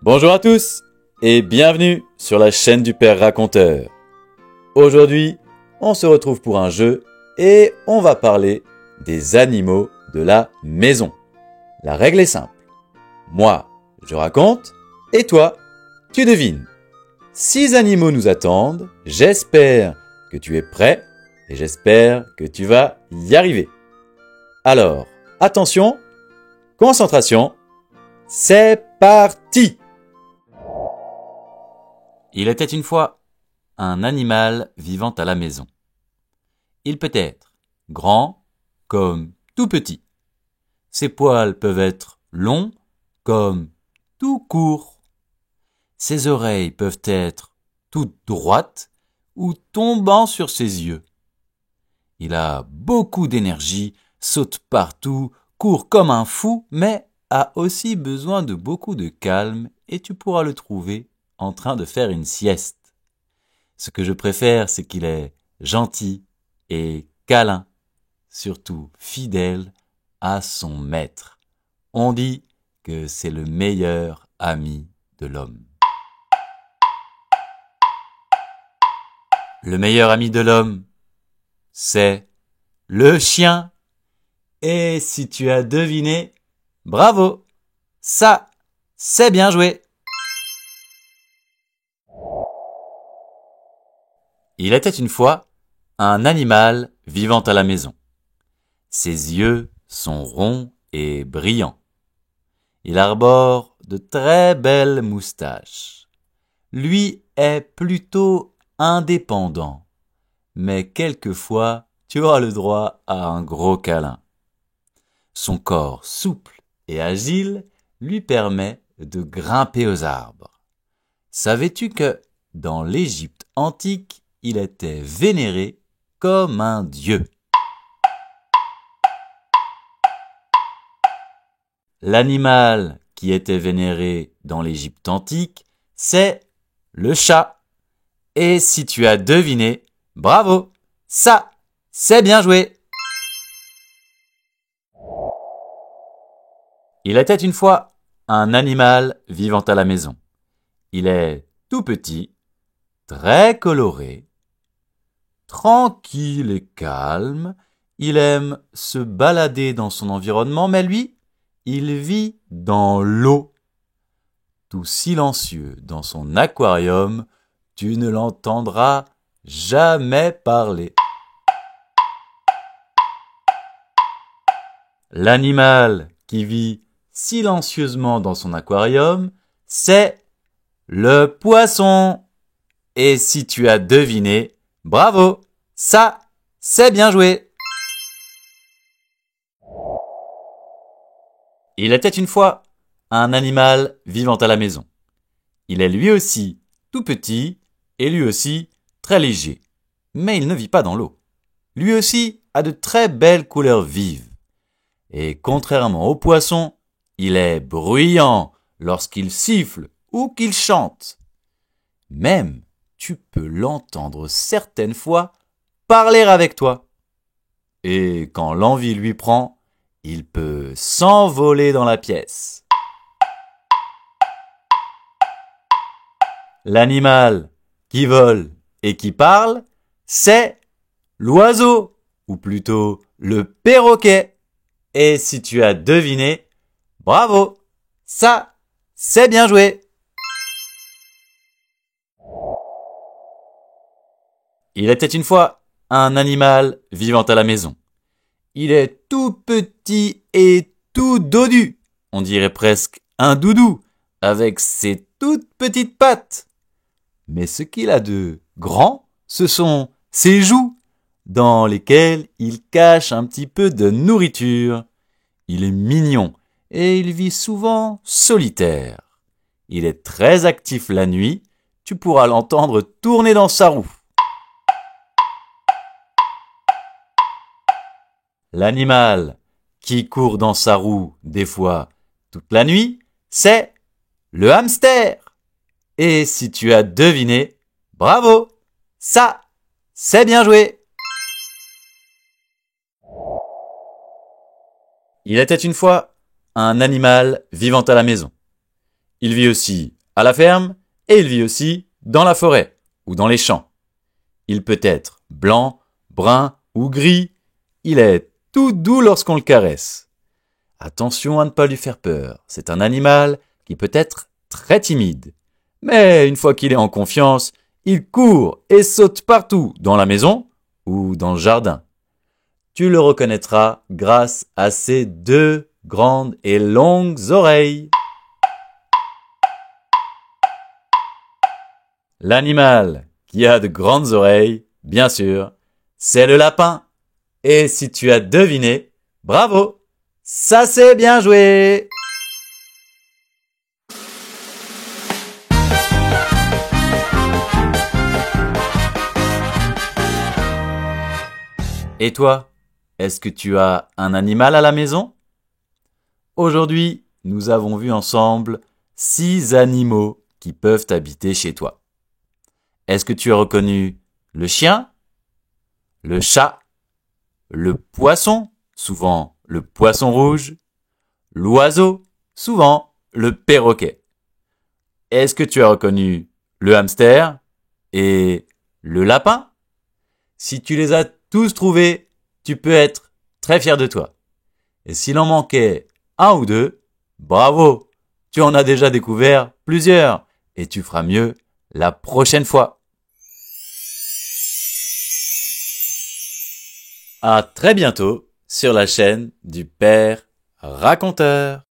Bonjour à tous et bienvenue sur la chaîne du Père Raconteur. Aujourd'hui, on se retrouve pour un jeu et on va parler des animaux de la maison. La règle est simple. Moi, je raconte et toi, tu devines. 6 animaux nous attendent. J'espère que tu es prêt et j'espère que tu vas y arriver. Alors, attention, concentration, c'est parti! Il était une fois un animal vivant à la maison. Il peut être grand comme tout petit. Ses poils peuvent être longs comme tout court. Ses oreilles peuvent être toutes droites ou tombant sur ses yeux. Il a beaucoup d'énergie, saute partout, court comme un fou, mais a aussi besoin de beaucoup de calme et tu pourras le trouver en train de faire une sieste. Ce que je préfère, c'est qu'il est gentil et câlin, surtout fidèle à son maître. On dit que c'est le meilleur ami de l'homme. Le meilleur ami de l'homme, c'est le chien. Et si tu as deviné, bravo! Ça, c'est bien joué! Il était une fois un animal vivant à la maison. Ses yeux sont ronds et brillants. Il arbore de très belles moustaches. Lui est plutôt indépendant, mais quelquefois tu auras le droit à un gros câlin. Son corps souple et agile lui permet de grimper aux arbres. Savais-tu que, dans l'Égypte antique, il était vénéré comme un dieu? L'animal qui était vénéré dans l'Égypte antique, c'est le chat. Et si tu as deviné, bravo! Ça, c'est bien joué! Il était une fois un animal vivant à la maison. Il est tout petit, très coloré, tranquille et calme. Il aime se balader dans son environnement, mais lui, il vit dans l'eau. Tout silencieux dans son aquarium, tu ne l'entendras jamais parler. L'animal qui vit silencieusement dans son aquarium, c'est le poisson. Et si tu as deviné, bravo! Ça, c'est bien joué! Il était une fois un animal vivant à la maison. Il est lui aussi tout petit et lui aussi très léger. Mais il ne vit pas dans l'eau. Lui aussi a de très belles couleurs vives. Et contrairement au poisson, il est bruyant lorsqu'il siffle ou qu'il chante. Même, tu peux l'entendre certaines fois parler avec toi. Et quand l'envie lui prend, il peut s'envoler dans la pièce. L'animal qui vole et qui parle, c'est l'oiseau, ou plutôt le perroquet. Et si tu as deviné, bravo! Ça, c'est bien joué! Il était une fois un animal vivant à la maison. Il est tout petit et tout dodu. On dirait presque un doudou avec ses toutes petites pattes. Mais ce qu'il a de grand, ce sont ses joues dans lesquelles il cache un petit peu de nourriture. Il est mignon et il vit souvent solitaire. Il est très actif la nuit. Tu pourras l'entendre tourner dans sa roue. L'animal qui court dans sa roue des fois toute la nuit, c'est le hamster. Et si tu as deviné, bravo! Ça, c'est bien joué! Il était une fois un animal vivant à la maison. Il vit aussi à la ferme et il vit aussi dans la forêt ou dans les champs. Il peut être blanc, brun ou gris. Il est tout doux lorsqu'on le caresse. Attention à ne pas lui faire peur. C'est un animal qui peut être très timide. Mais une fois qu'il est en confiance, il court et saute partout dans la maison ou dans le jardin. Tu le reconnaîtras grâce à ses 2 grandes et longues oreilles. L'animal qui a de grandes oreilles, bien sûr, c'est le lapin. Et si tu as deviné, bravo! Ça c'est bien joué! Et toi, est-ce que tu as un animal à la maison? Aujourd'hui, nous avons vu ensemble 6 animaux qui peuvent habiter chez toi. Est-ce que tu as reconnu le chien, le chat, le poisson, souvent le poisson rouge, l'oiseau, souvent le perroquet? Est-ce que tu as reconnu le hamster et le lapin? Si tu les as tous trouvés, tu peux être très fier de toi. Et s'il en manquait un ou deux, bravo, tu en as déjà découvert plusieurs et tu feras mieux la prochaine fois. À très bientôt sur la chaîne du Père Raconteur.